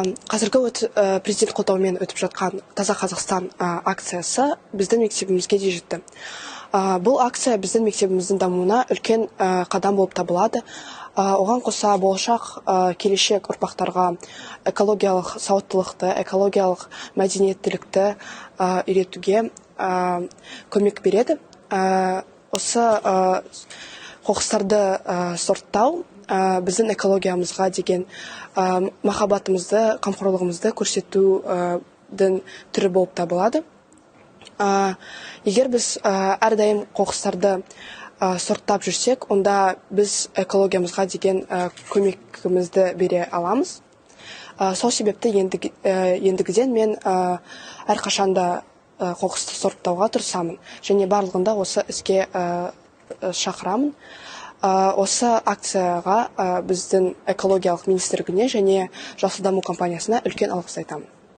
Қазіргі президент қолдауымен өтіп жатқан Таза Қазақстан акциясы біздің мектебімізге де жетті. Бұл акция біздің мектебіміздің дамуына үлкен қадам болып табылады. Оған қоса болашақ келешек ұрпақтарға экологиялық сауаттылықты, экологиялық мәдениеттілікті үйретуге көмек береді. Осы қоқыстарды сорттау біздің экологиямызға деген махаббатымызды, қамқорлығымызды көрсетудің түрі болып табылады. Егер біз әрдайым қоқыстарды сорттап жүрсек, онда біз экологиямызға деген көмегімізді бере аламыз. Сол себепті ендігіден мен әрқашанда қоқысты сорттауға тырысамын, және барлығында осы іске шақырамын. Осы акцияға біздің экологиялық министрлігіне және Жасыл даму компаниясына үлкен алғыс айтамын.